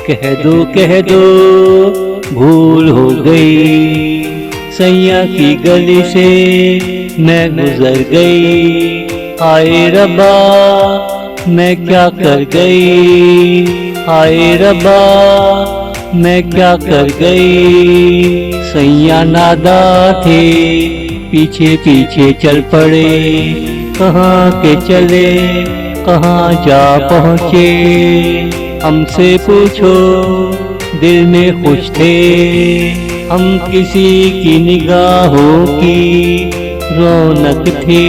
कह दो भूल हो गई, सैया की गली से मैं गुजर गई। हाय रब्बा मैं क्या कर गई, हाय रब्बा मैं क्या कर गई। सैया नादा थे पीछे पीछे चल पड़े, कहाँ के चले कहाँ जा पहुँचे। हमसे पूछो दिल में खुश थे, हम किसी की निगाहों की रौनक थे।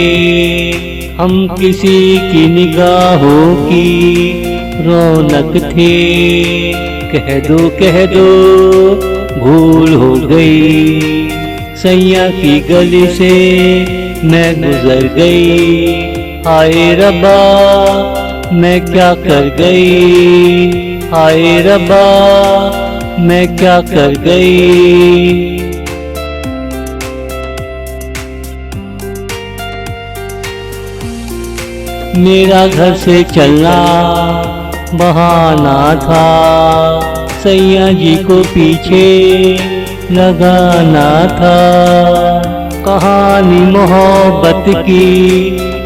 हम किसी की निगाहों की रौनक थे। कह दो भूल हो गई, सैया की गली से मैं गुजर गई। हाय रब्बा मैं क्या कर गई, हाय रब्बा मैं क्या कर गई। मेरा घर से चलना बहाना था, सैया जी को पीछे लगाना था। कहानी मोहब्बत की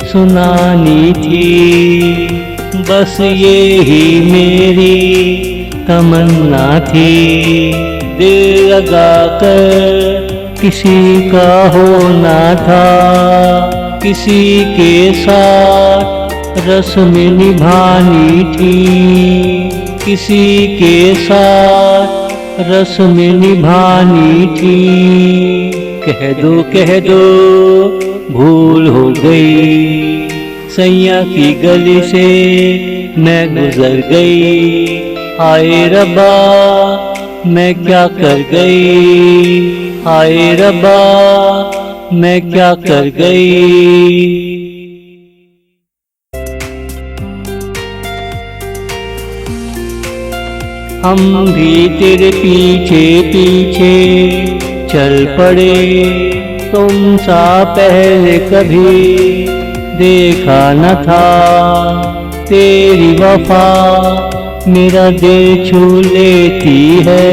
सुनानी थी, बस ये ही मेरी तमन्ना थी। दिल लगा कर किसी का होना था, किसी के साथ रस्म निभानी थी। किसी के साथ रस्म निभानी थी। कह दो भूल हो गई, सैया की गली से मैं गुजर गई। हाय रब्बा मैं क्या कर गई, हाय रब्बा मैं क्या कर गई। हम भी तेरे पीछे पीछे चल पड़े, तुम सा पहले कभी देखा न था। तेरी वफा मेरा दिल छू लेती है,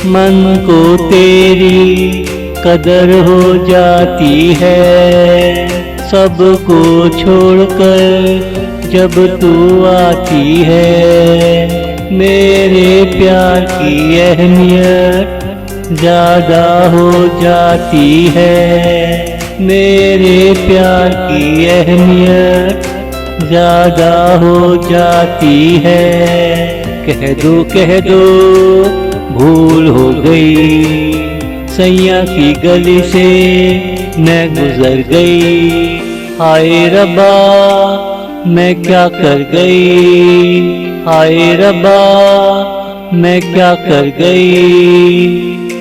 मन को तेरी कदर हो जाती है। सबको छोड़कर जब तू आती है, मेरे प्यार की अहमियत ज्यादा हो जाती है। मेरे प्यार की अहमियत ज्यादा हो जाती है। कह दो भूल हो गई, सैया की गली से मैं गुजर गई। हाय रब्बा मैं क्या कर गई, हाय रब्बा मैं क्या कर गई।